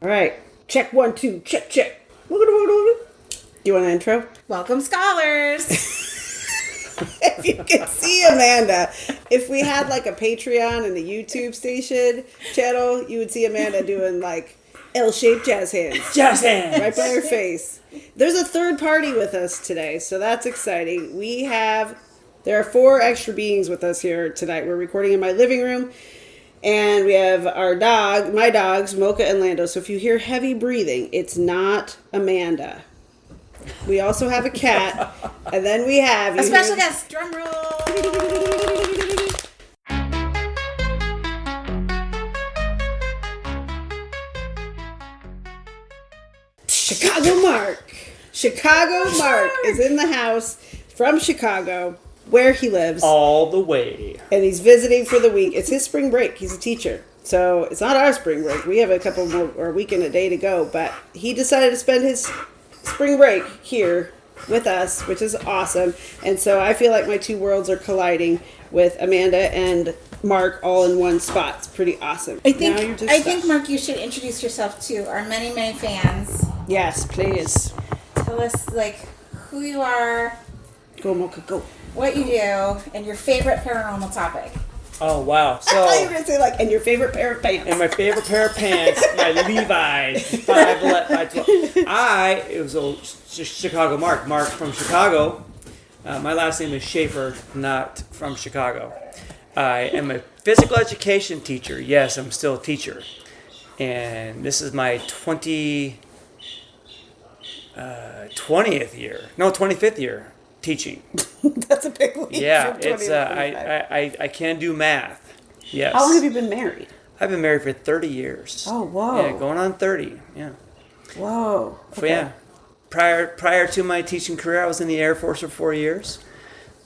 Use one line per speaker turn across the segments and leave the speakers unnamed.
All right. Check 1, 2. Check, check. You want an intro?
Welcome, scholars.
If you could see Amanda, if we had like a Patreon and a YouTube station channel, you would see Amanda doing like L-shaped jazz hands.
Jazz hands!
Right by her face. There's a third party with us today, so that's exciting. There are 4 extra beings with us here tonight. We're recording in my living room, and we have my dogs, Mocha and Lando. So if you hear heavy breathing, it's not Amanda. We also have a cat, and then we have...
A special guest, drum roll!
Chicago Mark is in the house from Chicago, where he lives.
All the way.
And he's visiting for the week. It's his spring break. He's a teacher. So it's not our spring break. We have a couple more, or a week and a day to go. But he decided to spend his spring break here with us, which is awesome. And so I feel like my two worlds are colliding with Amanda and Mark all in one spot. It's pretty awesome.
I think, Mark, you should introduce yourself to our many, many fans.
Yes, please.
Tell us, who you are.
Go, Mocha, go.
What you do, and your favorite paranormal topic.
Oh, wow.
I thought you were going to say, and your favorite pair of pants.
And my favorite pair of pants, my Levi's, 5'12". It was old Chicago Mark. Mark from Chicago. My last name is Schaefer, not from Chicago. I am a physical education teacher. Yes, I'm still a teacher. And this is my 25th year teaching.
That's a big leap.
Yeah,
from 20
it's
to 25.
I can do math. Yes.
How long have you been married?
I've been married for 30 years.
Oh, whoa.
Yeah, going on 30. Yeah.
Whoa.
Okay. Yeah. Prior to my teaching career, I was in the Air Force for 4 years.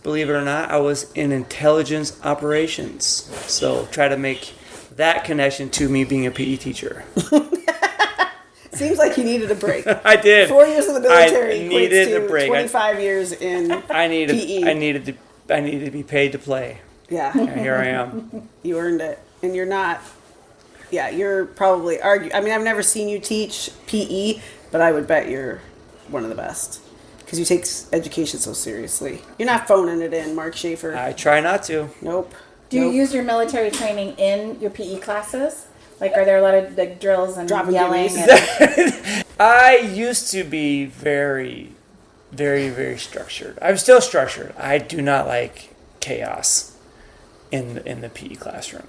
Believe it or not, I was in intelligence operations. So try to make that connection to me being a PE teacher.
Seems like you needed a break.
I did.
4 years in the military
I needed
equates to
a break.
25 years in PE.
I needed to be paid to play.
Yeah.
And here I am.
You earned it. And you're not... Yeah, you're probably... I've never seen you teach PE, but I would bet you're one of the best. Because you take education so seriously. You're not phoning it in, Mark Schaefer.
I try not to.
Nope.
Do you use your military training in your PE classes? Are there a lot of drills and
Dropping
yelling?
I used to be very, very, very structured. I'm still structured. I do not like chaos in the PE classroom.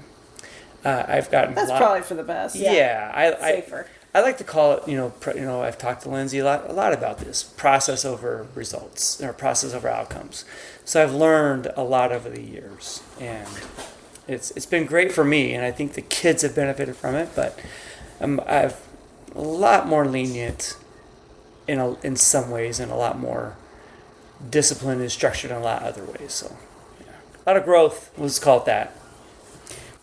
I've gotten
That's probably for the best.
Yeah,
Safer.
I like to call it. I've talked to Lindsay a lot about this process over results or process over outcomes. So I've learned a lot over the years, and it's been great for me, and I think the kids have benefited from it. But I've a lot more lenient in some ways, and a lot more disciplined and structured in a lot of other ways. So, yeah. A lot of growth. Let's call it that.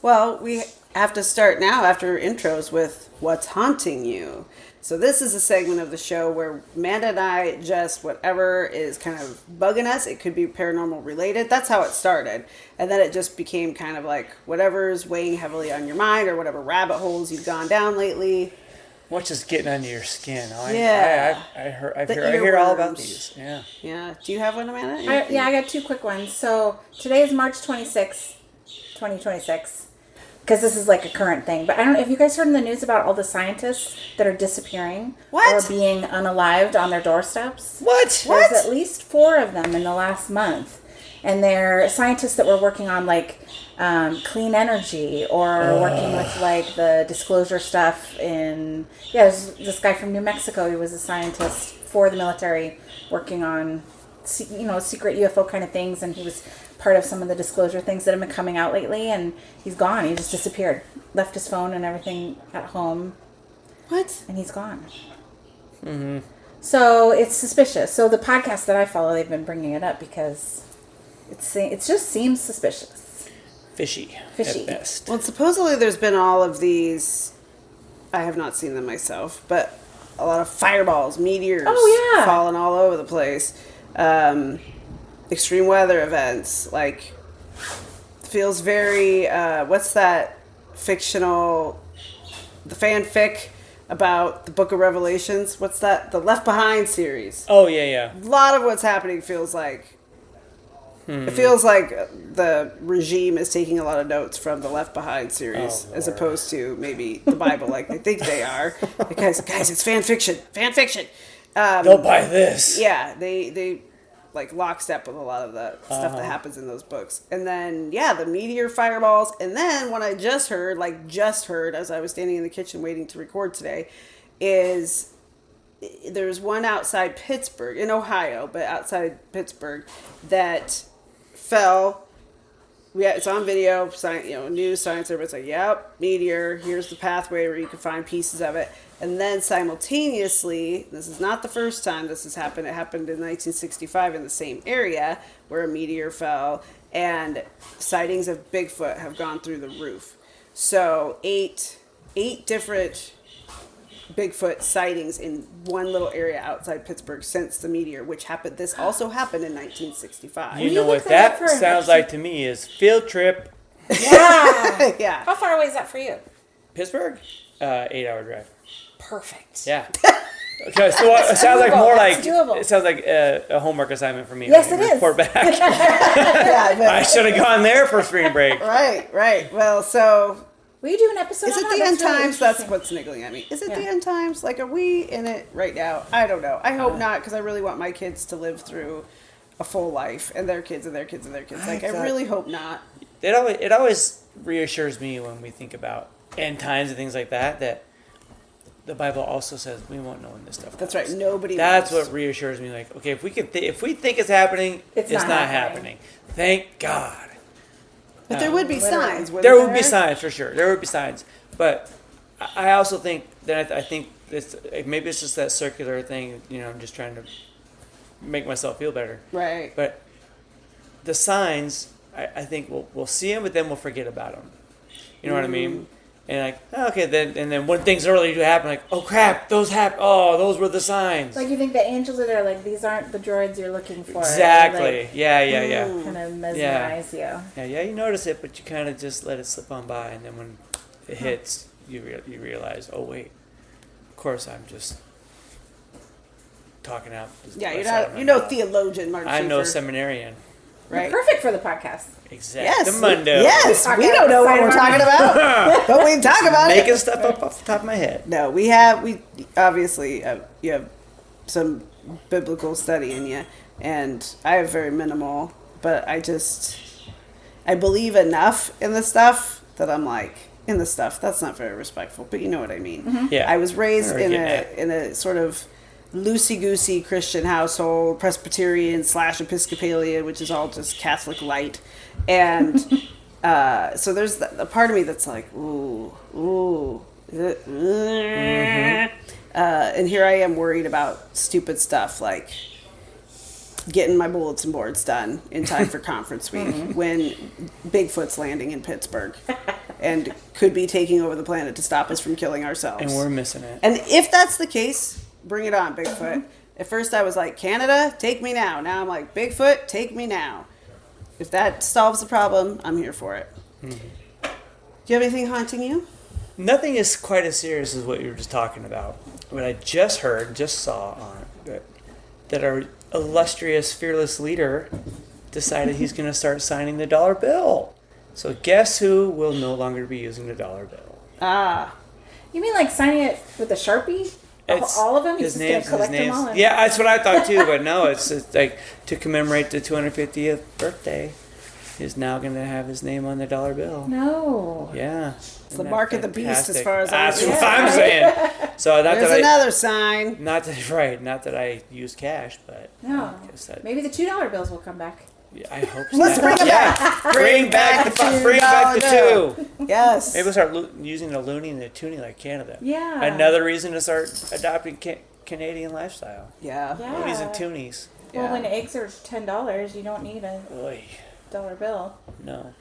Well, we have to start now after intros with What's Haunting You. So this is a segment of the show where Amanda and I just whatever is kind of bugging us. It could be paranormal related. That's how it started. And then it just became kind of like whatever's weighing heavily on your mind or whatever rabbit holes you've gone down lately.
What's just getting under your skin? I hear all about these. Yeah.
Yeah. Do you have one, Amanda?
I got 2 quick ones. So today is March 26th, 2026. Because this is a current thing. But I don't know, have you guys heard in the news about all the scientists that are disappearing?
What?
Or being unalived on their doorsteps?
What?
There's at least 4 of them in the last month. And they're scientists that were working on clean energy or working with the disclosure stuff there's this guy from New Mexico. He was a scientist for the military working on secret UFO kind of things, and he was part of some of the disclosure things that have been coming out lately, and he's gone. He just disappeared. Left his phone and everything at home.
What?
And he's gone.
Mm-hmm.
So it's suspicious. So the podcast that I follow, they've been bringing it up because it just seems suspicious.
Fishy. At best.
Well, supposedly there's been all of these, I have not seen them myself, but a lot of fireballs, meteors falling all over the place. Extreme weather events, feels very, what's that fictional, the fanfic about the Book of Revelations. What's that? The Left Behind series.
Oh, yeah.
A lot of what's happening feels like it feels like the regime is taking a lot of notes from the Left Behind series, as opposed to maybe the Bible, like they think they are. Because guys, it's fan fiction.
Don't buy this.
Yeah, they like lockstep with a lot of the stuff that happens in those books. And then the meteor fireballs. And then what I just heard as I was standing in the kitchen waiting to record today, is there's one outside Pittsburgh, in Ohio, but outside Pittsburgh, that fell. It's on video, news, science, everybody's like, yep, meteor, here's the pathway where you can find pieces of it. And then simultaneously, this is not the first time this has happened. It happened in 1965 in the same area where a meteor fell, and sightings of Bigfoot have gone through the roof. So eight different Bigfoot sightings in one little area outside Pittsburgh since the meteor, which happened. This also happened in 1965.
You know what that sounds like to me is field trip.
Yeah.
Yeah.
How far away is that for you?
Pittsburgh, 8-hour drive.
Perfect.
Yeah. Okay, so it sounds like more like
doable.
it sounds like a homework assignment for me.
Yes, it is.
Report back.
Yeah,
I should have gone there for spring break.
Right. Well, so
Will you do an episode
is
on
it
that?
the end
That's really
times? That's
interesting.
what's niggling at me. Is it
Yeah.
the end times? Like, are we in it right now? I don't know. I hope not, because I really want my kids to live through a full life, and their kids and their kids and their kids. Like, I really hope not.
It always reassures me when we think about end times and things like that, that the Bible also says we won't know when this stuff
That's
comes.
right. Nobody
That's
knows.
what reassures me. Like, okay, if we think it's happening, it's not happening. Thank God.
But there would be signs. wouldn't
There would be signs for sure. There would be signs, but I also think that I think maybe it's just that circular thing. I'm just trying to make myself feel better.
Right.
But the signs, I think we'll see them, but then we'll forget about them. You know what I mean? And then when things really do happen, like, oh crap, those happened. Oh, those were the signs.
Like, you think the angels are there, like, these aren't the droids you're looking for.
Exactly.
Like,
Yeah.
kind of mesmerize you.
Yeah, you notice it, but you kind of just let it slip on by, and then when it hits, you realize, oh wait, of course I'm just talking out.
Yeah, you're no theologian, Martin
I'm no
Schaefer,
seminarian.
right?
Perfect for the podcast.
Exactly.
Yes.
The mundo.
Yes. We don't know what we're talking about, but we talk about
Making
it.
stuff up off the top of my head.
No, we obviously you have some biblical study in you, and I have very minimal, but I believe enough in the stuff that I'm like, in the stuff, that's not very respectful, but you know what I mean.
Mm-hmm.
Yeah.
I was raised
Or
in
getting
a sort of loosey-goosey Christian household, Presbyterian / Episcopalian, which is all just Catholic light. And so there's a part of me that's like, and here I am worried about stupid stuff like getting my bulletin boards done in time for conference week when Bigfoot's landing in Pittsburgh and could be taking over the planet to stop us from killing ourselves.
And we're missing it.
And if that's the case, bring it on, Bigfoot. At first I was like, Canada, take me now. Now I'm like, Bigfoot, take me now. If that solves the problem, I'm here for it. Do you have anything haunting you?
Nothing is quite as serious as what you were just talking about. What I just saw on that our illustrious, fearless leader decided he's going to start signing the dollar bill. So guess who will no longer be using the dollar bill?
Ah.
You mean like signing it with a Sharpie? All of them? He's just going to collect them all?
Yeah, that's what I thought too, but no, it's like to commemorate the 250th birthday. He's now going to have his name on the dollar bill.
No.
Yeah.
It's the mark of the beast as far as I'm
That's
concerned.
what I'm saying. So
There's another sign.
Not that I use cash, but
No.
I guess that,
Maybe the $2 bills will come back.
yeah, I hope so.
Let's bring it back.
Bring back the two.
Yes.
Maybe we'll start using the loonie and the toonie like Canada.
Yeah.
Another reason to start adopting Canadian lifestyle.
Yeah.
Yeah.
Loonies and toonies.
Well,
Yeah.
when eggs are $10, you don't need a
Oy,
dollar bill.
no.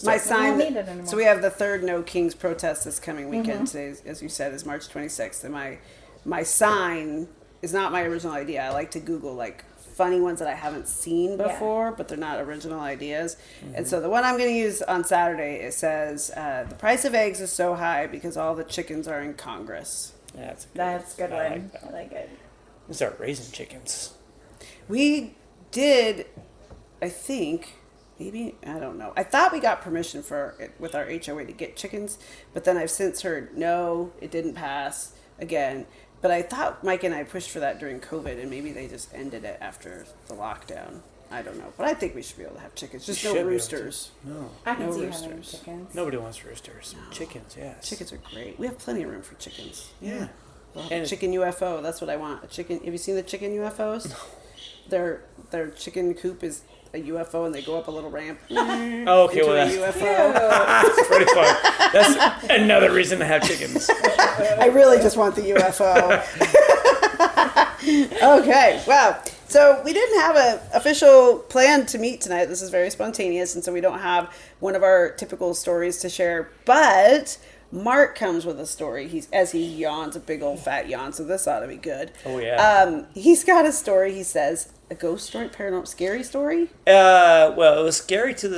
My
We
sign.
don't need it anymore.
So we have the third No Kings protest this coming weekend. Today, as you said, is March 26th, and my sign is not my original idea. I like to Google like funny ones that I haven't seen before, but they're not original ideas. And so the one I'm going to use on Saturday, it says the price of eggs is so high because all the chickens are in Congress.
That's
a good
I
one.
like that.
I like it.
We start raising chickens.
We did, I think, maybe, I don't know. I thought we got permission with our HOA to get chickens, but then I've since heard, no, it didn't pass again. But I thought Mike and I pushed for that during COVID, and maybe they just ended it after the lockdown. I don't know. But I think we should be able to have chickens. Just no roosters.
No.
I can
No
see
roosters.
having chickens.
Nobody wants roosters. No. Chickens, yes.
Chickens are great. We have plenty of room for chickens.
Yeah.
We'll have a chicken UFO. That's what I want. A chicken. Have you seen the chicken UFOs? No. Their chicken coop is a UFO, and they go up a little ramp.
Oh, okay,
into
well,
a
that's,
UFO.
that's pretty fun. That's another reason to have chickens.
I really just want the UFO. Okay, wow. So we didn't have an official plan to meet tonight. This is very spontaneous, and so we don't have one of our typical stories to share. But Mark comes with a story. As he yawns, a big old fat yawn. So this ought to be good.
Oh yeah.
He's got a story. He says a ghost story, paranormal, scary story.
Well, it was scary to the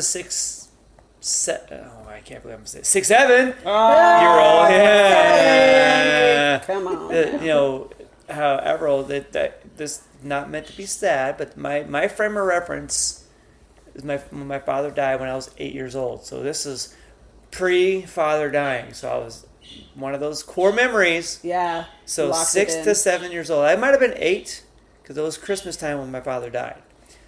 I can't believe I'm saying 6'7".
Oh,
You're all yeah.
Come on.
However, that this not meant to be sad, but my frame of reference is when my father died when I was 8 years old. So this is pre-father dying. So I was one of those core memories.
Yeah.
So 6 to 7 years old. I might have been 8 because it was Christmas time when my father died.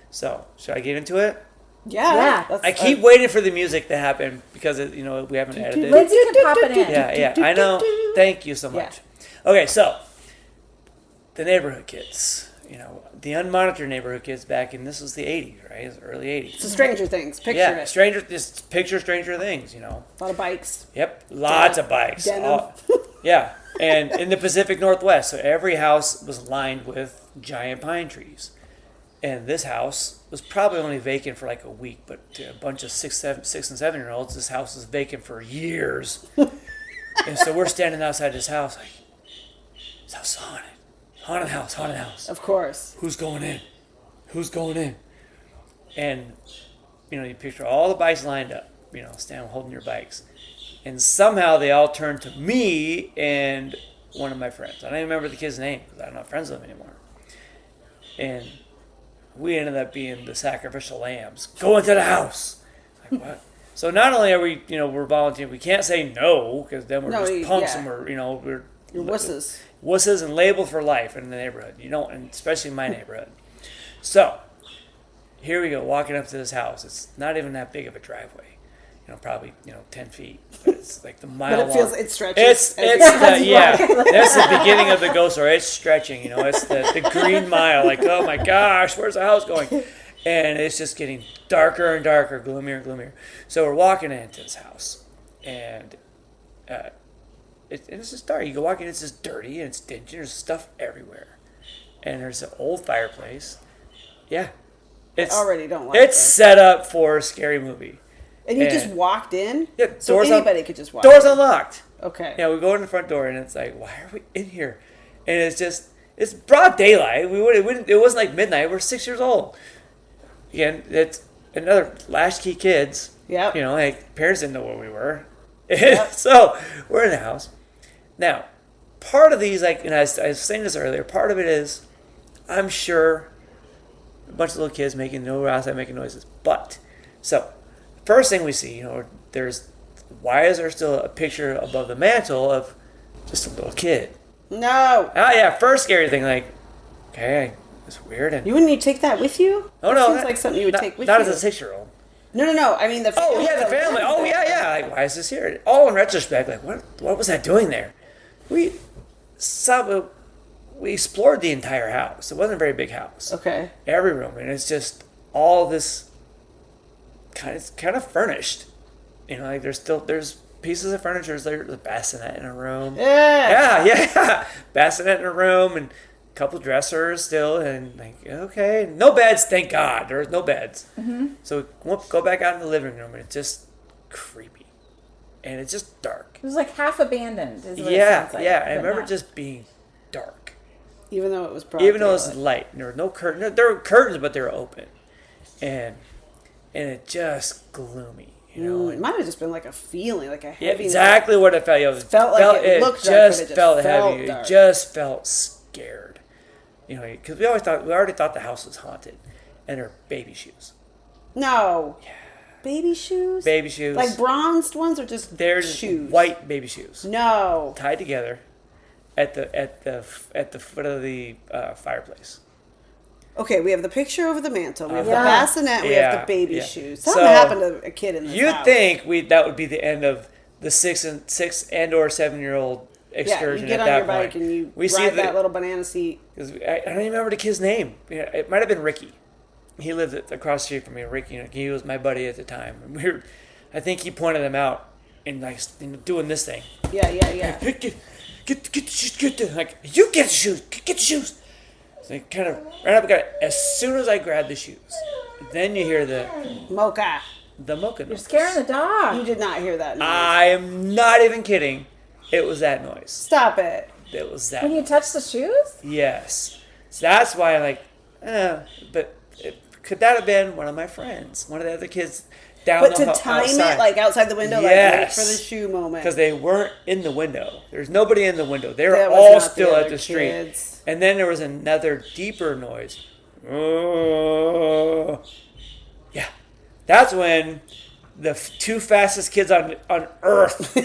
So should I get into it?
Yeah.
I keep waiting for the music to happen because we haven't edited.
Lindsay can pop it in.
Yeah, I know. Thank you so much. Okay, so the neighborhood kids, the unmonitored neighborhood kids this was the 80s, right? It was early 80s.
So Stranger Things. Picture it.
Just picture Stranger Things,
A lot of bikes.
Yep, lots of bikes.
Denim.
Yeah, and in the Pacific Northwest, so every house was lined with giant pine trees. And this house was probably only vacant for like a week, but to a bunch of 6 and 7-year-olds, this house was vacant for years. And so we're standing outside this house like, this house is haunted. Haunted house.
Of course.
Who's going in? And, you picture all the bikes lined up, standing holding your bikes. And somehow they all turned to me and one of my friends. I don't even remember the kid's name because I'm not friends with him anymore. And we ended up being the sacrificial lambs. Go into the house. Like, what? So not only are we, we're volunteering, we can't say no because then we're just punks and we're
You're wusses.
Wusses and labeled for life in the neighborhood. And especially in my neighborhood. So here we go, walking up to this house. It's not even that big of a driveway. Probably 10 feet. But it's like the mile long.
But it stretches.
That's the beginning of the ghost story. It's stretching. It's the green mile. Like, oh my gosh, where's the house going? And it's just getting darker and darker, gloomier and gloomier. So we're walking into this house, and it's just dark. You go walking, it's just dirty and it's dingy. There's stuff everywhere, and there's an old fireplace. Yeah,
I already don't like
it's
this.
set up for a scary movie.
And you just walked in?
Yeah,
so anybody could just walk
Doors
in.
unlocked.
Okay.
Yeah, we go in the front door, and it's like, why are we in here? And it's broad daylight. It wasn't like midnight. We're 6 years old. Again, it's another latchkey kids.
Yep.
Like parents didn't know where we were. Yep. So we're in the house. Now, part of these, like, and I was saying this earlier, part of it is, I'm sure, a bunch of little kids outside making noises. But, so, first thing we see, why is there still a picture above the mantle of just a little kid?
No.
Oh yeah, first scary thing, like, okay, it's weird. And
you wouldn't take that with you?
Oh
that
no,
seems like something you would take with
not
you.
as a 6-year-old.
No. I mean the family.
Oh yeah, the family. Oh yeah. Like, why is this here? All in retrospect, like, what was that doing there? We explored the entire house. It wasn't a very big house.
Okay.
Every room, and it's just all this kind of furnished. Like there's pieces of furniture. There's a bassinet in a room. Yeah. Bassinet in a room and a couple dressers still, and like, okay, no beds. Thank God, there's no beds.
Mm-hmm.
So we'll go back out in the living room, and it's just creepy, and it's just dark.
It was like half abandoned. Is what
Yeah.
it sounds like,
I remember just being dark.
Even though it was broad
Even though it
daylight.
was light, and there were no curtains. There were curtains, but they were open, and it just gloomy. You know,
It might have just been like a feeling, like a
yeah,
heaviness.
exactly what it felt. It
felt like it looked dark, but it just
felt
felt
heavy.
dark.
It just felt scared. You know, because we already thought the house was haunted, and they're baby shoes.
No. Yeah. Baby shoes?
Baby shoes.
Like bronzed ones or just
They're
shoes?
white baby shoes.
No.
Tied together at the foot of the fireplace.
Okay, we have the picture over the mantle. We have
Yeah.
the bassinet. We have
Yeah,
the baby
yeah.
shoes. Something
So,
happened to a kid in this
You'd
house.
think that would be the end of the 6 and or 7-year-old
Yeah,
excursion
you get
at
on
that
your
point.
bike and you
we see
ride that little banana seat.
I don't even remember the kid's name. It might have been Ricky. He lived across the street from me. Ricky, he was my buddy at the time. And I think he pointed him out and like doing this thing.
Yeah.
Get the shoes. Like, you get the shoes. Get the shoes. So he kind of ran up and got it. As soon as I grabbed the shoes, then you hear the
Mocha.
mocha
You're
noise.
scaring the dog.
You did not hear that noise.
I am not even kidding. It was that noise.
Stop it.
It was that.
When you touch the shoes?
Yes. So that's why I'm like, could that have been one of my friends? One of the other kids down
But
the
to time
outside?
it, like outside the window, like wait
Yes.
for the shoe moment.
Because they weren't in the window. There's nobody in the window. They were
That was
all
not the
still at
other
the street.
kids.
And then there was another deeper noise. Oh. Yeah. That's when the two fastest kids on earth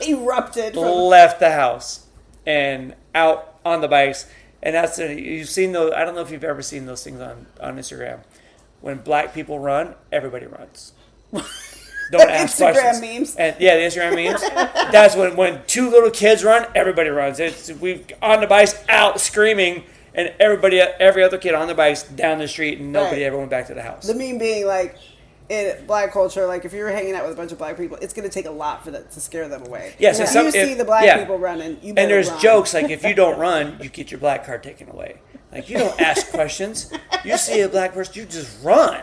Erupted. From
left the house and out on the bikes. And that's you've seen those. I don't know if you've ever seen those things on Instagram. When black people run, everybody runs. Don't ask
Instagram
questions.
memes.
And yeah, the Instagram memes. That's when two little kids run, everybody runs. We on the bikes out screaming, and every other kid on the bikes down the street, and nobody
Right.
ever went back to the house.
the meme being like, in black culture, like if you're hanging out with a bunch of black people, it's going to take a lot for that to scare them away.
Yeah, so
if you see the black people running, you better
and there's
run.
jokes like if you don't run, you get your black card taken away. Like you don't ask questions. You see a black person, you just run.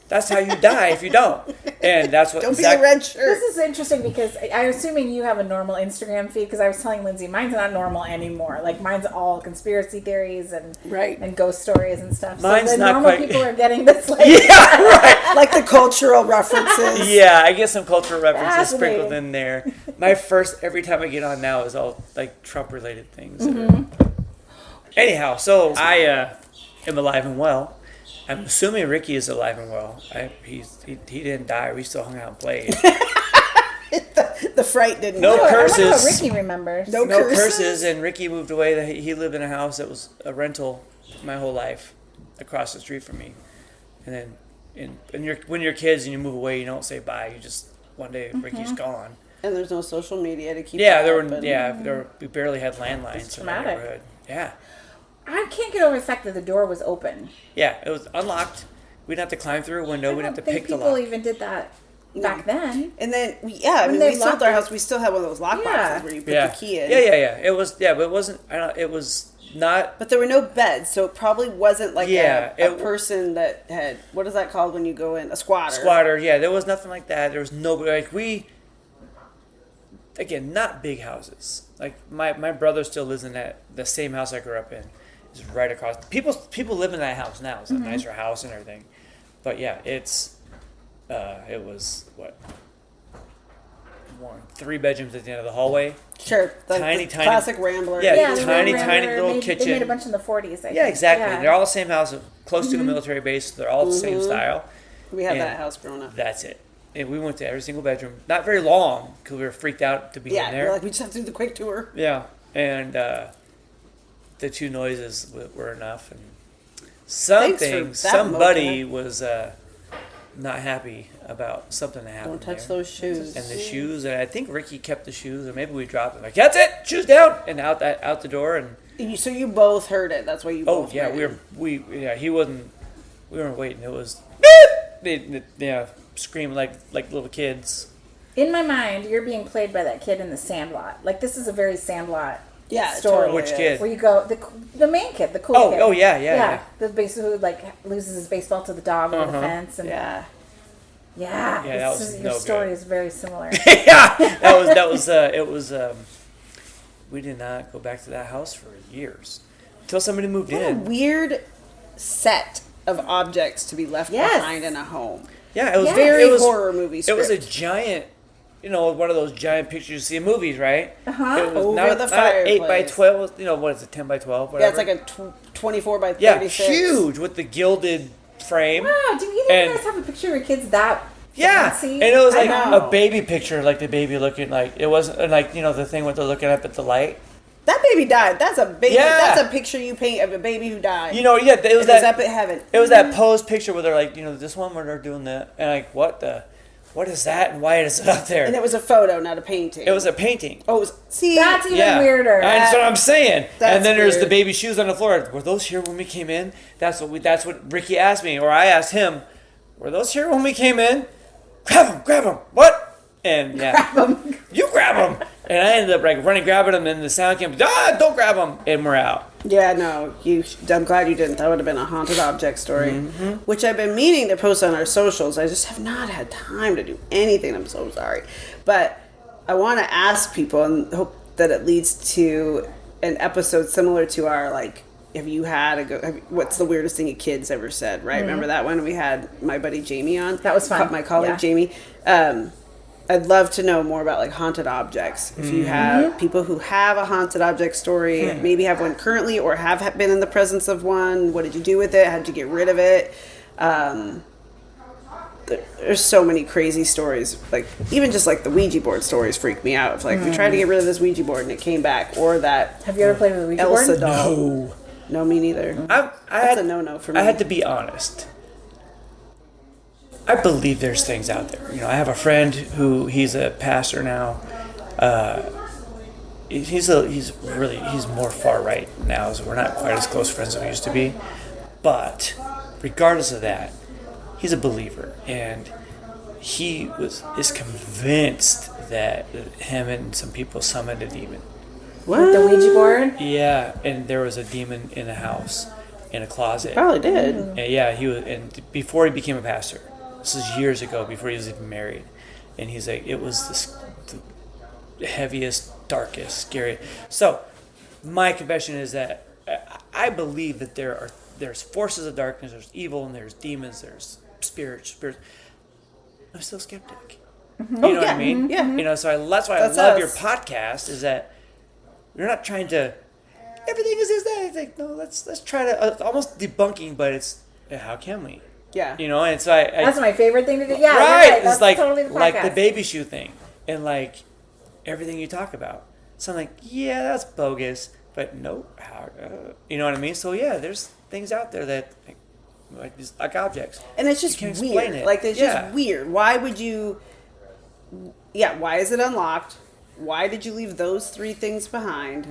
That's how you die if you don't. And that's what.
Don't be a red shirt.
This is interesting because I'm assuming you have a normal Instagram feed because I was telling Lindsay mine's not normal anymore. Like mine's all conspiracy theories and
Right.
and ghost stories and stuff.
Mine's
so the
not
normal
quite-
people are getting this like
Yeah, right.
Like the cultural references.
Yeah, I get some cultural references
Fascinating.
sprinkled in there. My first, every time I get on now is all like Trump related things. Anyhow, so I am alive and well. I'm assuming Ricky is alive and well. He didn't die. We still hung out and played.
The fright didn't.
No
do it.
I wonder what
curses.
Ricky remembers.
No
No
curses.
curses, and Ricky moved away. He lived in a house that was a rental my whole life across the street from me. And then when you're kids and you move away, you don't say bye. You just, one day, Ricky's gone.
And there's no social media to keep.
Yeah,
it
there
up
were.
and-
Yeah, we barely had landlines
It's
in the
traumatic.
neighborhood. Yeah,
I can't get over the fact that the door was open.
yeah, it was unlocked. We didn't have to climb through a window.
I
We'd have
don't
to
think
pick the
people
lock.
even did that back then.
And then, I mean,
they
we sold
locked
our
it-
house. We still had one of those lock
Yeah.
boxes where you put
Yeah,
the key in.
yeah. It was. Yeah, but it wasn't. I don't. It was not.
But there were no beds, so it probably wasn't like
Yeah,
a
it-
person that had, what is that called when you go in? A squatter.
Squatter, yeah, there was nothing like that. There was nobody again, not big houses. Like my brother still lives in the same house I grew up in. It's right across. People live in that house now. It's a nicer house and everything. But yeah, it was what, 3 bedrooms at the end of the hallway.
Sure. The
Tiny.
classic Rambler.
Yeah,
Yeah, the
tiny
Rambler
little
made,
kitchen.
They made a bunch in the 40s. I
Yeah,
think.
exactly.
Yeah.
They're all the same house, close to a military base. They're all the same style.
We had
Yeah.
that house growing up.
That's it. And we went to every single bedroom. Not very long because we were freaked out to be
Yeah,
in
we're
there.
like, we just have to do the quick tour.
Yeah, and the 2 noises were enough. And
Thanks for that,
somebody was not happy about something that happened.
Don't touch
there.
those shoes.
And the shoes, and I think Ricky kept the shoes, or maybe we dropped them. Like, that's it, shoes down, and out the door. And
So you both heard it. That's why you both
yeah,
ran.
he wasn't. We weren't waiting. It was screaming like little kids.
In my mind, you're being played by that kid in the Sandlot. Like this is a very Sandlot
Yeah, it
story.
totally
Which
is.
kid?
Where you go, the main kid, the cool kid.
Oh yeah.
The basically who like loses his baseball to the dog over the fence, and
Yeah.
yeah,
Yeah, that
this
was
is,
no
your story
good.
is very similar.
Yeah, it was. We did not go back to that house for years until somebody moved
What a
in.
weird set of objects to be left
Yes.
behind in a home.
Yeah, it was
very horror movie
It was a
script.
giant, one of those giant pictures you see in movies, right?
Uh-huh.
It was
Over the
not 8 by
fireplace.
12. What is it, 10 by 12?
Yeah,
Whatever.
it's like a 24 by 36.
Yeah, huge with the gilded frame.
Wow, do either of you guys have a picture of your kids that
Yeah,
fancy?
and it was
I
like
know.
a baby picture, like the baby looking like it wasn't like the thing where they're looking up at the light.
That baby died. That's a baby.
Yeah.
That's a picture you paint of a baby who died.
Yeah, it was
It was
that.
up at heaven.
It was that posed picture where they're like, this one where they're doing that, and like, what is that, and why is it up there?
And it was a photo, not a painting.
It was a painting.
Oh, it was, see,
That's even
Yeah,
weirder.
That's what I'm saying.
That's
And then there's the
weird.
baby shoes on the floor. Were those here when we came in? That's what Ricky asked me, or I asked him. Were those here when we came in? Grab them. What? And yeah, you grab them. And I ended up like running, grabbing them, and the sound came. Don't grab them, and we're out.
Yeah, no, I'm glad you didn't. That would have been a haunted object story, which I've been meaning to post on our socials. I just have not had time to do anything. I'm so sorry, but I want to ask people and hope that it leads to an episode similar to our Have you had what's the weirdest thing a kid's ever said? Right? Remember that one we had my buddy Jamie on?
That was fun.
My colleague
Yeah.
Jamie. I'd love to know more about haunted objects. If you have people who have a haunted object story, maybe have one currently or have been in the presence of one, what did you do with it? How did you get rid of it? There's so many crazy stories. Even just the Ouija board stories freak me out. We tried to get rid of this Ouija board and it came back. Or that
Have you ever played with a Ouija
Elsa
board?
doll. No, me neither. That's a no-no for me.
I had to be honest. I believe there's things out there. I have a friend he's a pastor now. He's more far right now, so we're not quite as close friends as we used to be. But regardless of that, he's a believer, and he is convinced that him and some people summoned a demon.
What?
With the Ouija board?
Yeah, and there was a demon in the house, in a closet.
Probably did.
And yeah, he was, and before he became a pastor. This is years ago, before he was even married, and he's like, it was the heaviest, darkest, scary. So, my confession is that I believe that there's forces of darkness, there's evil, and there's demons, there's spirits. I'm still skeptic. You know what I mean?
Yeah.
So that's why
That's
I love
us.
your podcast. Is that you're not trying to everything is this that. It's like, no, let's try to almost debunking, but it's how can we?
Yeah.
And so I
That's my favorite thing to do. Yeah,
right.
You're right. That's
It's
totally the podcast.
like the baby shoe thing, and everything you talk about. So I'm like, yeah, that's bogus, but no, how? You know what I mean? So yeah, there's things out there that like objects,
And it's just
You can't explain
weird.
it.
It's
Yeah.
just weird. Why would you? Yeah. Why is it unlocked? Why did you leave those three things behind?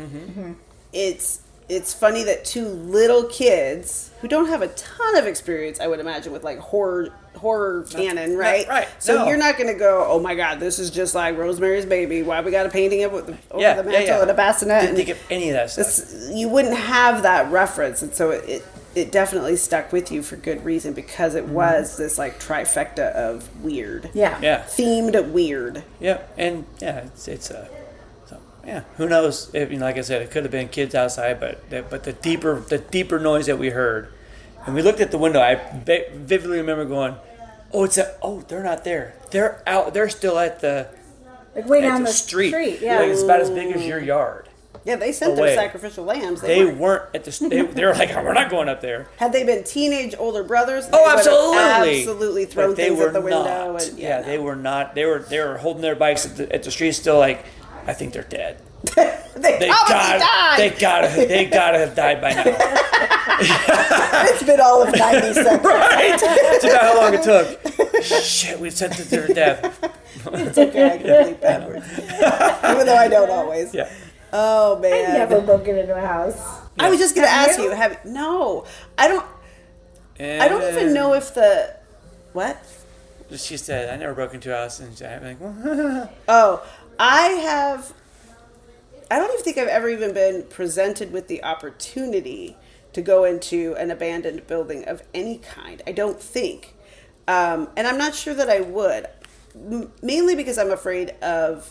It's funny that two little kids who don't have a ton of experience, I would imagine, with horror canon, right?
right.
So
No.
you're not going to go, oh my God, this is just like Rosemary's Baby. Why we got a painting of it over the mantle and a bassinet?
Didn't
And
think of any of that stuff.
you wouldn't have that reference, and so it definitely stuck with you for good reason because it was this trifecta of weird,
Yeah.
Yeah.
themed weird.
Yeah, and yeah, it's so yeah. Who knows? Like I said, it could have been kids outside, but the deeper noise that we heard, and we looked at the window. I vividly remember going, "Oh, they're not there. They're out. They're still at the
Way
at
down
the
the
street.
Yeah.
Like, it's about as big as your yard.
Yeah, they sent
Away.
their sacrificial lambs.
They
weren't-
weren't at the. They were like, we're not going up there.
Had they been teenage older brothers, they
Oh,
would have
absolutely,
absolutely thrown
but they
things
were
at the window.
not.
And,
Yeah,
no.
they were not. They were holding their bikes at the street. Still like, I think they're dead.
they
They
probably died.
They gotta have died by now.
It's been all of 90 seconds.
Right? That's about how long it took. Shit, we sent it to their death.
It's okay, I can bleep backwards. Even though I don't always.
Yeah.
Oh, man.
I've never broken into a house.
I was just going to
Have
ask
you?
you. No. I don't even know if what?
She said, I never broke into a house. And I'm like, well,
Oh, I don't even think I've ever even been presented with the opportunity to go into an abandoned building of any kind. I don't think. And I'm not sure that I would. Mainly because I'm afraid of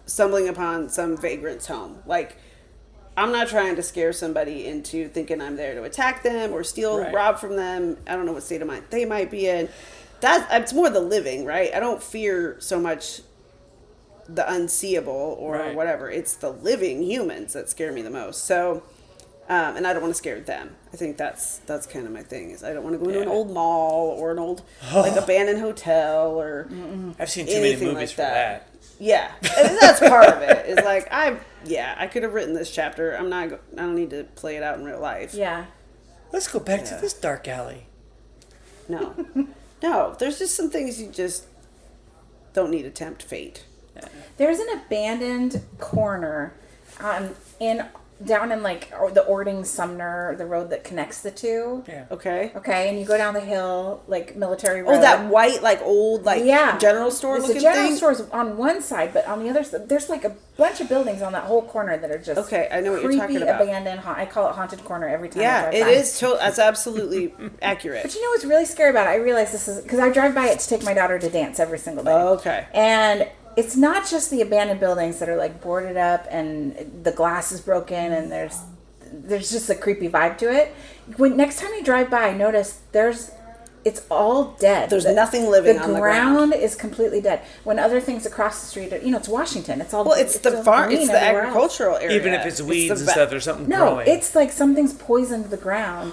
stumbling upon some vagrant's home. I'm not trying to scare somebody into thinking I'm there to attack them or steal,
Right.
rob from them. I don't know what state of mind they might be in. it's more the living, right? I don't fear so much the unseeable or
Right.
whatever. It's the living humans that scare me the most. So, and I don't want to scare them. I think that's kind of my thing. Is I don't want to go into an old mall or an old like abandoned hotel or
I've seen too many
anything
movies
like
for that.
Yeah, and that's part of it. Is like I could have written this chapter. I don't need to play it out in real life.
Yeah.
Let's go back to this dark alley.
No, no. There's just some things you just don't need to tempt fate.
There's an abandoned corner down in like the Ording Sumner, the road that connects the two.
Yeah.
Okay.
Okay, and you go down the hill, like Military Road.
Oh, that white, like old, like general store
There's
looking
a general
thing.
store's on one side, but on the other side, there's like a bunch of buildings on that whole corner that are just
Okay, I know what you're
creepy,
talking about.
abandoned. I call it haunted corner every time. I
Yeah,
drive
it
by.
is. That's absolutely accurate.
But you know what's really scary about it? I realize this is because I drive by it to take my daughter to dance every single day.
Okay.
And it's not just the abandoned buildings that are like boarded up and the glass is broken and there's just a creepy vibe to it. When next time you drive by, notice it's all dead.
There's nothing living on the ground.
Is completely dead. When other things across the street, it's Washington. It's all
Well, it's the
all
farm.
green
It's the
everywhere else.
agricultural area.
Even if it's weeds and
the
stuff, there's something
No,
growing.
it's like something's poisoned the ground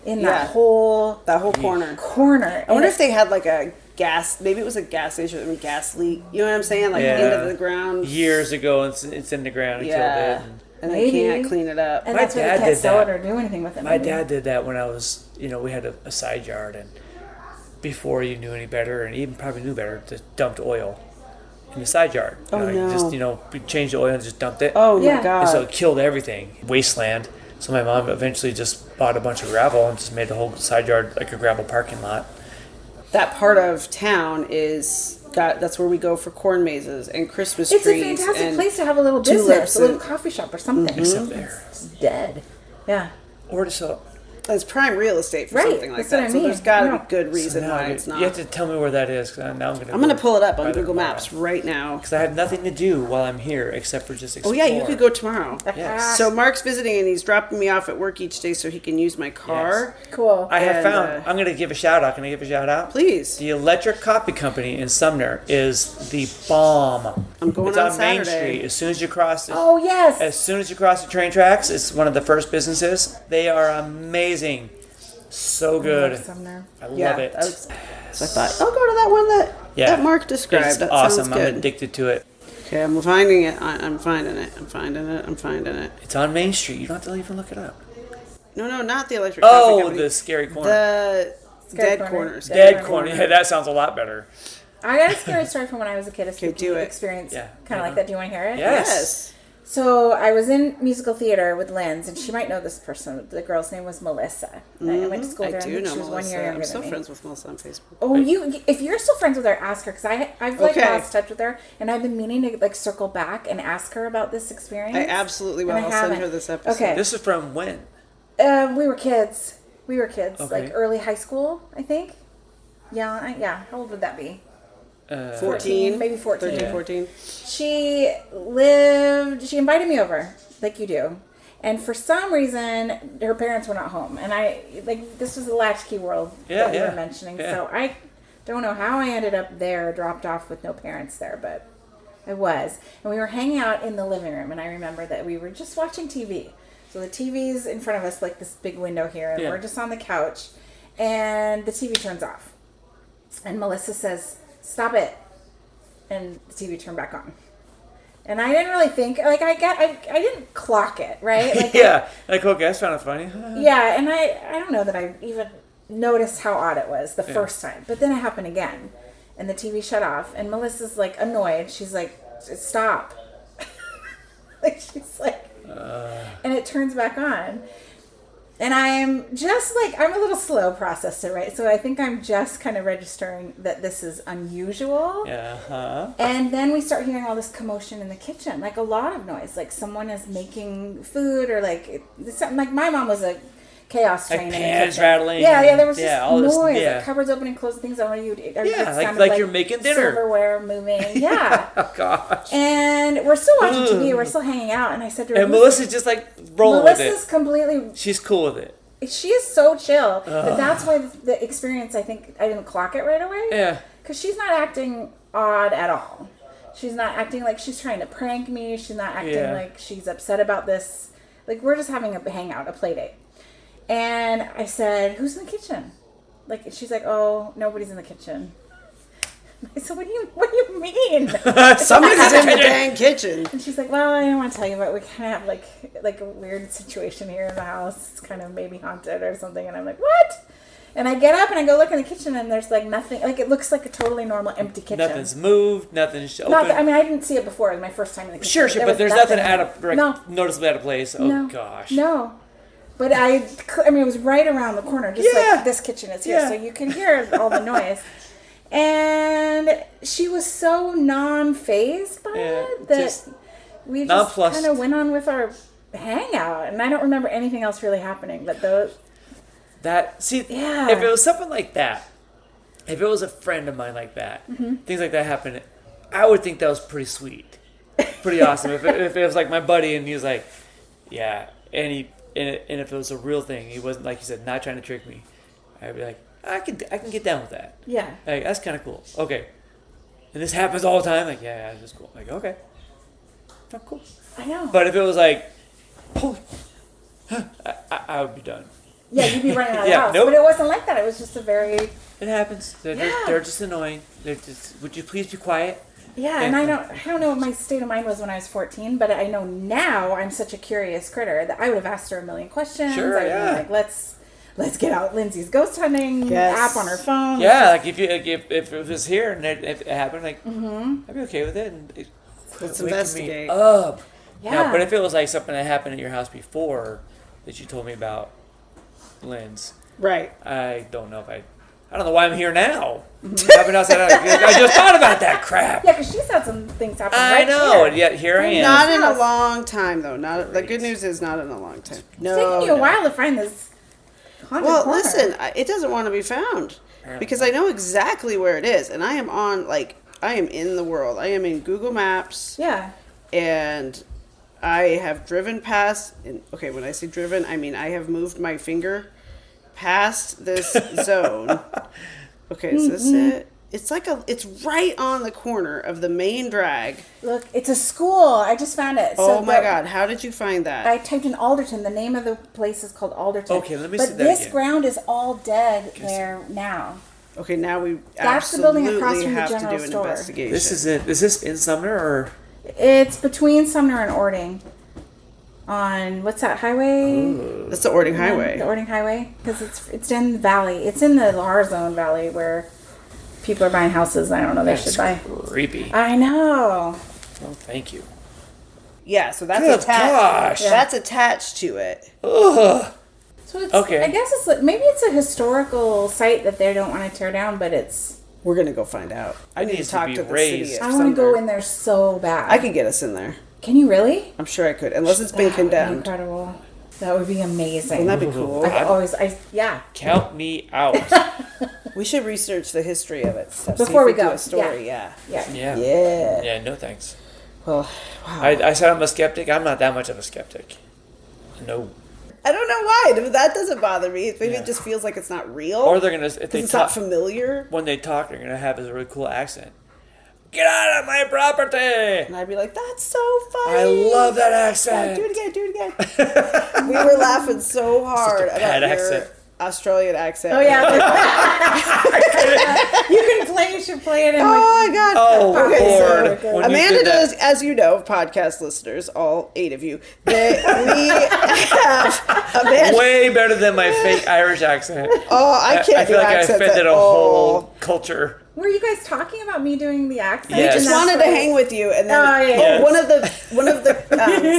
in
Yeah.
that whole
that whole corner.
corner.
I wonder if they had like a gas. Maybe it was a gas station. I mean, gas leak. You know what I'm saying? Like into the ground.
Years ago, it's in the ground and killed it.
And they
Maybe.
can't clean it up.
and
My
that's why
dad
they can't
did
sell
that.
it or do anything with it.
My
maybe.
dad did that when I was, we had a side yard, and before you knew any better, and even probably knew better, just dumped oil in the side yard.
Oh, no.
Just, we changed the oil and just dumped it.
Oh
Yeah.
my god.
And so it killed everything. Wasteland. So my mom eventually just bought a bunch of gravel and just made the whole side yard like a gravel parking lot.
That part of town that's where we go for corn mazes and Christmas
It's a
trees.
fantastic
and
place to have a little
tulips
business, a little
and-
coffee shop or something.
Except there.
It's dead. Yeah.
Or just
It's prime real estate for
Right,
something like
that's what
that.
I
So
mean.
there's got to
No.
be good reason why it's not.
You have to tell me where that is, because now I'm going to.
I'm going to pull it up on Google Maps right now.
Because I have nothing to do while I'm here except for just explore.
Oh yeah, you could go tomorrow.
Yes.
So Mark's visiting and he's dropping me off at work each day so he can use my car.
Cool.
I have
And,
found. I'm going to give a shout out. Can I give a shout out?
Please.
The Electric Coffee Company in Sumner is the bomb.
I'm going
it's
on
Main
Saturday.
Street. As soon as you cross it,
Oh, yes.
as soon as you cross the train tracks, it's one of the first businesses. They are amazing. So good.
Sumner.
I love
Yeah,
it.
So I thought I'll go to that one that Mark described.
It's
That
awesome.
sounds good.
I'm addicted to it.
Okay, I'm finding it. I'm finding it. I'm finding it.
It's on Main Street. You don't have to even look it up.
No, not the electric coffee
Oh,
company.
the scary corner.
The
Scary
dead
corner.
corners.
Dead corner. Yeah, that sounds a lot better.
I got a scary story from when I was a kid. A
Okay,
spooky
do it.
experience.
Yeah.
Kind of like that. Do you want to hear it?
Yes.
So I was in musical theater with Lindsay, and she might know this person. The girl's name was Melissa. And I went to school
I
with her.
do
and
know
she was
Melissa.
1 year younger
I'm still
than me.
friends with Melissa on Facebook.
Oh, if you're still friends with her, ask her because I've like
Okay.
lost touch with her, and I've been meaning to like circle back and ask her about this experience.
I absolutely will.
And I
I'll send
haven't.
her this episode.
Okay.
This is from when?
We were kids.
Okay.
Like early high school, I think. Yeah. How old would that be?
14,
maybe 14.
13,
Yeah.
14.
She invited me over, like you do. And for some reason, her parents were not home. And this was the latchkey world that we were mentioning.
Yeah.
So I don't know how I ended up there, dropped off with no parents there, but I was. And we were hanging out in the living room. And I remember that we were just watching TV. So the TV's in front of us, like this big window here. And we're just on the couch. And the TV turns off. And Melissa says, "Stop it." And the TV turned back on. And I didn't really think, like, I didn't clock it, right? Like,
Yeah. Like, okay, that's kind of funny.
yeah, and I don't know that I even noticed how odd it was the first time. But then it happened again. And the TV shut off. And Melissa's, like, annoyed. She's like, "Stop." Like, she's like... And it turns back on. And I'm just like, I'm a little slow processor, right? So I think I'm just kind of registering that this is unusual.
Yeah. Huh?
And then we start hearing all this commotion in the kitchen, like a lot of noise, like someone is making food or like something. Like my mom was a chaos train
Like
in the
pans
kitchen.
rattling.
Yeah, there was just
all this-
noise,
yeah.
like cupboards opening, closing things. I don't know,
Yeah, like you're making dinner.
silverware moving. Yeah.
Oh, gosh.
And we're still watching TV. We're still hanging out. And I said to her,
And Melissa's just like rolling with
Melissa's
it.
completely.
She's cool with it.
she is so chill. But that's why the experience, I think, I didn't clock it right away.
Yeah.
Because she's not acting odd at all. She's not acting like she's trying to prank me. She's not acting like she's upset about this. Like, we're just having a hangout, a play date. And I said, who's in the kitchen? Like, she's like, oh, nobody's in the kitchen. I said, what do you mean?
Somebody's in the dang kitchen.
And she's like, well, I don't want to tell you, but we kind of have like a weird situation here in the house. It's kind of maybe haunted or something. And I'm like, what? And I get up and I go look in the kitchen, and there's like nothing. Like, it looks like a totally normal empty kitchen.
Nothing's moved. Nothing's open.
I mean, I didn't see it before. It was my first time in the kitchen.
Sure, but there's nothing noticeably out of place. Oh,
no,
gosh.
No. But I mean, it was right around the corner, just like this kitchen is here. So you can hear all the noise. And she was so non-phased by it that we just kind of went on with our hangout. And I don't remember anything else really happening. But if it was something like that, if it was a friend of mine like that, things like that happened, I would think that was pretty sweet, pretty awesome. If it was like my buddy and he was like, yeah, and if it was a real thing, he wasn't, like you said, not trying to trick me, I'd be like, I can get down with that. Yeah. Like, that's kind of cool. Okay. And this happens all the time. Like, yeah, that's cool. Like, okay. Oh, cool. I know.
But if it was like, holy, I would be done.
Yeah, you'd be running out of the house. Nope. But it wasn't like that. It was just a very...
It happens. They're just annoying. Would you please be quiet?
Yeah, and I don't know what my state of mind was when I was 14, but I know now I'm such a curious critter that I would have asked her a million questions.
Sure,
I'd be like, let's get out Lindsay's ghost hunting app on her phone.
Yeah, like if it was here and if it happened, like I'd be okay with it. And
let's investigate.
Up. Yeah. Now, but if it was like something that happened at your house before that you told me about, Linz,
right?
I don't know why I'm here now. I just thought about that crap.
Yeah, because she's had some things happen.
I know, and yet here I am.
Not in a long time, though. The good news is not in a long time.
No, it's taking you a while to find this.
Listen, it doesn't want to be found because I know exactly where it is, and I am in the world. I am in Google Maps. Yeah. And I have driven past. Okay, when I say driven, I mean I have moved my finger past this zone. Okay, is this it? It's right on the corner of the main drag.
Look, it's a school. I just found it.
Oh my God, how did you find that?
I typed in Alderton. The name of the place is called Alderton.
Okay, let me see that again.
But this ground is all dead there now.
Okay, now we
That's the building across from the
have to
general
do an
store.
investigation.
This is it. Is this in Sumner or?
It's between Sumner and Ording. On what's that highway?
Ooh. That's the Ording Highway.
The Ording Highway, because it's in the valley. It's in the R Zone Valley where people are buying houses. I don't know. They should buy.
Creepy.
I know.
Oh, thank you.
Yeah, so that's attached. Yeah. That's attached to it.
Ugh.
So it's, okay. I guess maybe it's a historical site that they don't want to tear down, but it's.
We're gonna go find out. I need to talk to the city.
I want to go in there so bad.
I could get us in there.
Can you really?
I'm sure I could, unless it's been condemned.
Incredible. That would be amazing.
Wouldn't that be cool?
Yeah.
Count me out.
We should research the history of it
before we go.
Do a story. Yeah.
No thanks.
Well, wow.
I said I'm a skeptic. I'm not that much of a skeptic. No.
I don't know why. That doesn't bother me. Maybe it just feels like it's not real.
Or they're gonna
it's not familiar.
When they talk, they're gonna have a really cool accent. Get out of my property!
And I'd be like, that's so funny.
I love that accent.
Yeah, do it again. We were laughing so hard about your Australian accent.
Oh, yeah. You should play it in
my God.
Oh, okay,
so Amanda does, as you know, podcast listeners, all 8 of you, that we have Amanda.
Way better than my fake Irish accent.
Oh, I can't
I feel like I offended a whole culture.
Were you guys talking about me doing the accent?
Yes. We just wanted to hang with you, and then one of the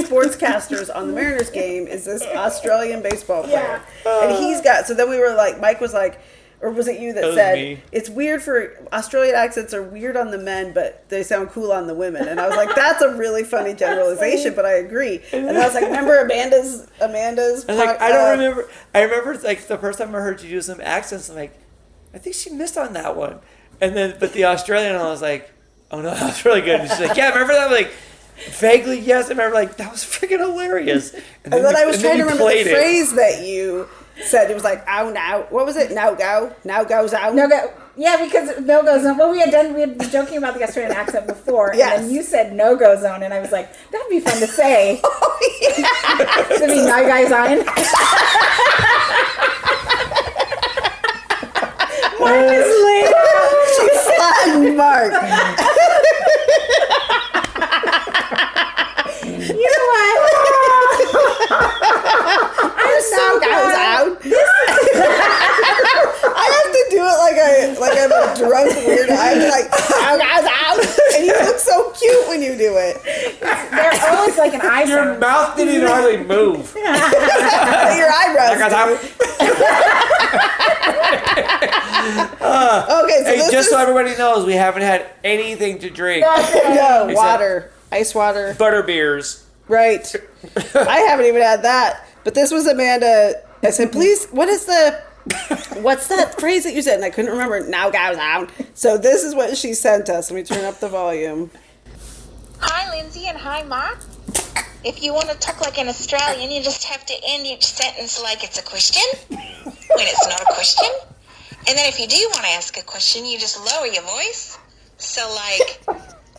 sportscasters on the Mariners game is this Australian baseball player, and he's got. So then we were like, Mike was like, or was it you that said me. It's weird for Australian accents are weird on the men, but they sound cool on the women, and I was like, that's a really funny generalization, but I agree. And I was like, remember Amanda's.
I don't remember. I remember like the first time I heard you do some accents. I'm like, I think she missed on that one. And then, but the Australian, I was like, oh no, that was really good. And she's like, yeah, remember that? I'm like, vaguely, yes. I remember, like, that was freaking hilarious.
And then I was trying to remember the phrase that you said, it was like, ow, now. What was it? Now go. Now goes out.
No go. Yeah, because no-go zone. Well, we had been joking about the Australian accent before,
Yes.
and then you said no-go zone, and I was like, that'd be fun to say.
Oh, yeah.
To be no guys on. Mark is late.
She flattened Mark.
You know what? I'm so
goes
glad.
out. I have to do it like I'm a drunk weird. I'm like, now goes out. And you look so cute when you do it.
They're always like an eye
Your
sound.
mouth didn't even hardly move.
Your eyebrows. Okay, so
Hey,
this
just
is
so everybody knows, we haven't had anything to drink.
no water, ice water.
Butter beers.
Right. I haven't even had that. But this was Amanda. I said, please, what's that phrase that you said? And I couldn't remember. Now goes out. So this is what she sent us. Let me turn up the volume.
Hi, Lindsay, and hi, Mark. If you want to talk like an Australian, you just have to end each sentence like it's a question when it's not a question. And then if you do want to ask a question, you just lower your voice. So, like,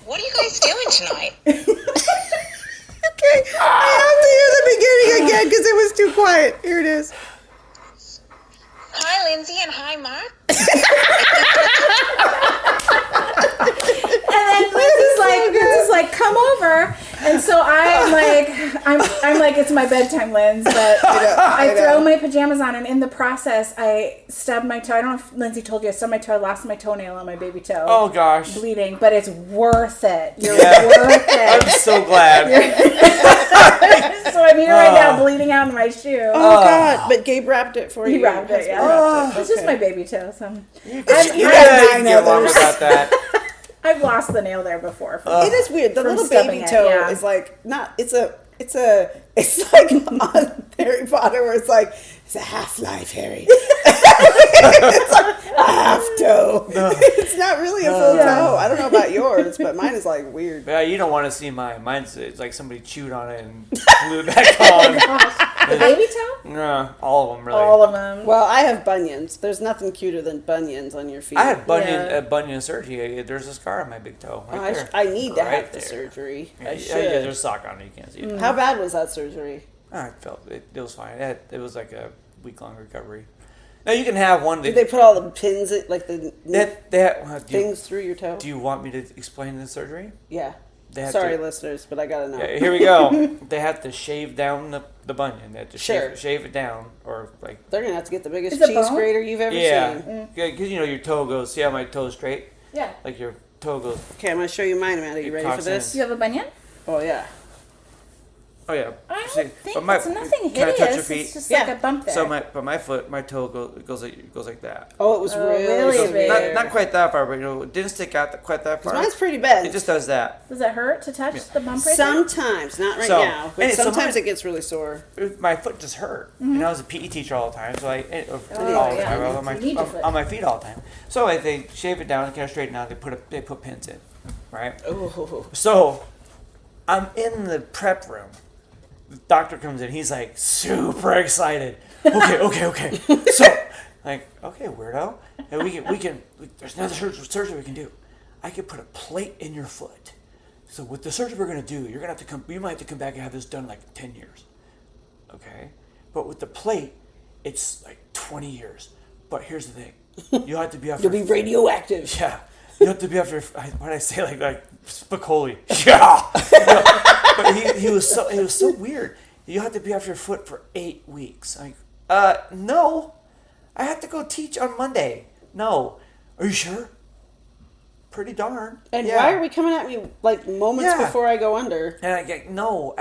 what are you guys doing tonight?
Okay. I have to hear the beginning again because it was too quiet. Here it is.
Hi, Lindsay, and hi, Mark.
And then Liz is like, come over. And so I'm like, it's my bedtime, Linz. But I throw my pajamas on, and in the process, I stubbed my toe. I don't know if Lindsay told you, I stubbed my toe. I lost my toenail on my baby toe.
Oh, gosh.
Bleeding, but it's worth it. You're worth it.
I'm so glad.
So I'm here right now, bleeding out in my shoe.
Oh, God. But Gabe wrapped it for you.
He wrapped it, yeah.
Wrapped it.
It's just my baby toe. So
You
had
gotta
9
get along
others.
about that.
I've lost the nail there before.
It is weird. The
From
little
stubbing
baby
it,
toe
yeah.
is like not. It's like on Harry Potter where it's like it's a half-life, Harry. It's like a half toe. It's not really a full toe. I don't know about yours, but mine is like weird.
Yeah, you don't want to see mine. Mine's it's like somebody chewed on it and glued it back on.
The baby toe?
Nah, all of them, really.
All of them.
Well, I have bunions. There's nothing cuter than bunions on your feet.
I had
Yeah.
bunion surgery. There's a scar on my big toe.
Oh,
Right there.
I need to
Right
have the
there.
surgery.
Yeah,
I
yeah,
should.
there's a sock on it. You can't see it.
How bad was that surgery?
I felt it was fine. It was like a week-long recovery. Now, you can have one.
Did they put all the pins, like the
do
things through your toe?
you want me to explain the surgery?
Yeah.
They have
Sorry,
to-
listeners, but I gotta know.
Yeah, here we go. They have to shave down the bunion. They have to
Sure.
shave it down, or like
They're gonna have to get the biggest
Is it
cheese
bone?
grater you've ever seen.
because your toe goes. See how my toe's straight?
Yeah.
Like your toe goes.
Okay, I'm gonna show you mine, Amanda. You
It
ready for
cocks
this?
Do you have a bunion?
Oh yeah.
Oh yeah.
I don't
See,
think
but my-
it's nothing
can I
hideous.
touch your feet?
It's just
Yeah.
like a bump there.
So my foot, my toe goes like that.
Oh, it was
Oh,
really,
really
It goes
big.
not quite that far, but it didn't stick out quite that far.
Mine's pretty bad.
It just does that.
Does it hurt to touch the bump right there?
Sometimes, not right
So,
now, but
and so
sometimes
mine-
it gets really sore.
My foot just hurt. And I was a PE teacher all the time, so all the
yeah.
time. I was on
You need your
my
foot.
on my feet all the time. So they shave it down, kind of straighten out. They put pins in, right?
Oh,
So I'm in the prep room. The doctor comes in. He's like super excited. Okay. So like, okay, weirdo. And we can. There's another surgery we can do. I can put a plate in your foot. So with the surgery we're gonna do, you're gonna have to come. You might have to come back and have this done in like 10 years. Okay, but with the plate, it's like 20 years. But here's the thing. You have to be after.
you'll be radioactive.
Yeah. You have to be after. What did I say? Like Spicoli. Yeah. But he was so weird. You have to be off your foot for 8 weeks. I'm like, no. I have to go teach on Monday. No. Are you sure? Pretty darn.
And
Yeah.
why are we coming at me like moments
Yeah.
before I go under?
And I get no.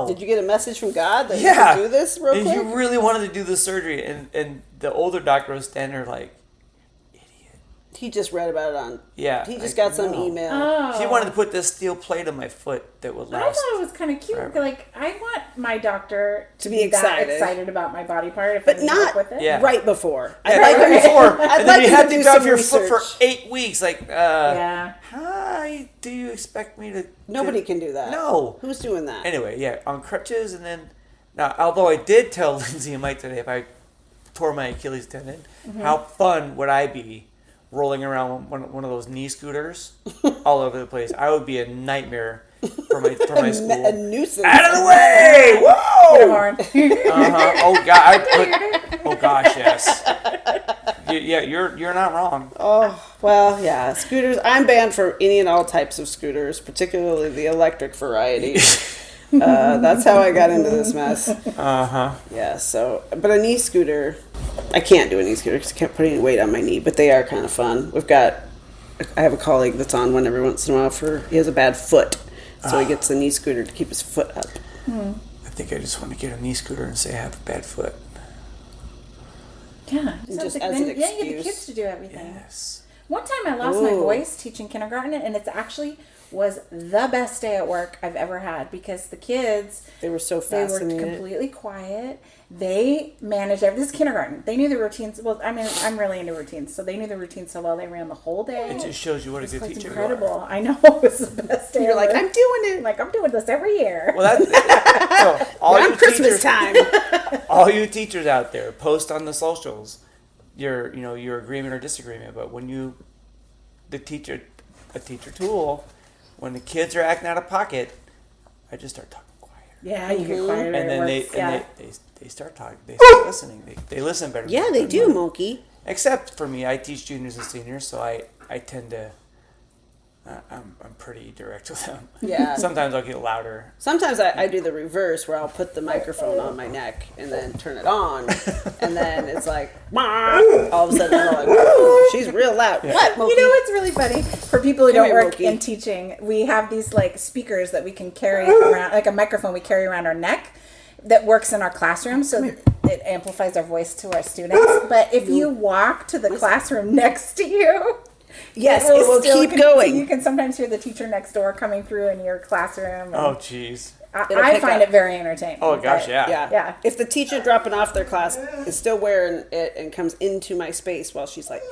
Did you get a message from God that
Yeah.
you could do this real
And
quick?
you really wanted to do the surgery, and the older doctor was standing there like,
He just read about it on.
yeah.
He just
like,
got some
no.
email.
Oh.
He wanted to put this steel plate on my foot that would
I
last.
thought it was kind of cute.
forever.
Like, I want my doctor
To be
that
excited.
excited about my body part if
But
I need
not
help with it.
Yeah.
right before.
Yeah,
I'd like
right
him
before,
I'd
and
like
then you
him
had
to
to
do
be off
some
your foot for
research.
8 weeks. Like,
Yeah.
how do you expect me to?
Nobody can do that.
No.
Who's doing that?
Anyway, yeah, on crutches, and then Now, although I did tell Lindsay and Mike today if I tore my Achilles tendon, how fun would I be rolling around one of those knee scooters all over the place? I would be a nightmare for my school.
A nuisance.
Out of the way! Whoa!
Get a horn.
Oh God! Oh gosh, yes. Yeah, you're not wrong.
Oh, well, yeah. Scooters. I'm banned for any and all types of scooters, particularly the electric variety. That's how I got into this mess. Yeah, so, but a knee scooter, I can't do a knee scooter because I can't put any weight on my knee, but they are kind of fun. I have a colleague that's on one every once in a while he has a bad foot, so he gets a knee scooter to keep his foot up.
I think I just want to get a knee scooter and say I have a bad foot.
Yeah.
Just
like,
as
then,
an
yeah, you get the
excuse.
kids to do everything.
Yes.
One time I lost my voice teaching kindergarten, and it's actually was the best day at work I've ever had because the kids,
They were so
they were
fascinated.
completely quiet. They managed everything. This is kindergarten. They knew the routines. Well, I mean, I'm really into routines, so they knew the routines so well. They ran the whole day.
It just shows you what a good
It's
teacher
incredible.
you are.
I know. It was the best day.
You're like,
ever.
I'm doing it.
Like, I'm doing this every year.
Well, so all
Around
you
Christmas
teachers,
time.
all you teachers out there, post on the socials your agreement or disagreement. But when a teacher tool, when the kids are acting out of pocket, I just start talking quiet.
Yeah, you get quiet.
And then
yeah.
they start talking. They start listening. They listen better.
Yeah, they do, Moki.
Except for me, I teach juniors and seniors, so I tend to. I'm pretty direct with them.
Yeah.
Sometimes I'll get louder.
Sometimes I do the reverse where I'll put the microphone on my neck and then turn it on. And then it's like, all of a sudden they're like, "Ooh, she's real loud."
Yeah.
What, Moki?
You know what's really funny? For people who
Come
don't
here,
work
Moki.
in teaching, we have these like speakers that we can carry around, like a microphone we carry around our neck that works in our classroom, so it amplifies our voice to our students. But if you walk to the classroom next to you,
Yes, it will
still
keep
continue.
going.
You can sometimes hear the teacher next door coming through in your classroom.
Oh, jeez.
It'll
I
pick
find
up.
it very entertaining.
Oh gosh,
but-
yeah.
Yeah. If the teacher dropping off their class is still wearing it and comes into my space while she's like,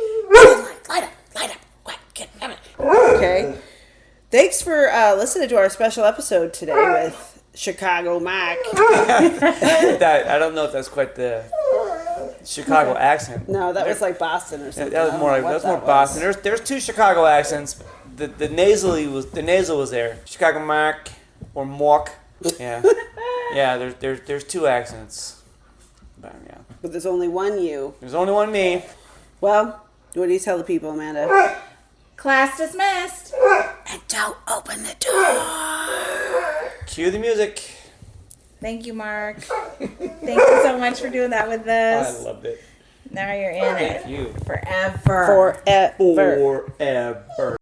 light up, what, get out of it. Okay. Thanks for listening to our special episode today with Chicago Mac.
I don't know if that's quite the Chicago accent.
No, that was like Boston or something.
That was more Boston. There's two Chicago accents. The nasal was there. Chicago Mac or Mock. Yeah. Yeah, there's two accents. But yeah.
But there's only one you.
There's only one me.
Well, what do you tell the people, Amanda?
Class dismissed.
And don't open the door.
Cue the music.
Thank you, Mark. Thank you so much for doing that with
I
us.
loved it.
Now you're in
Thank
it
you.
forever.
Forever.
Forever.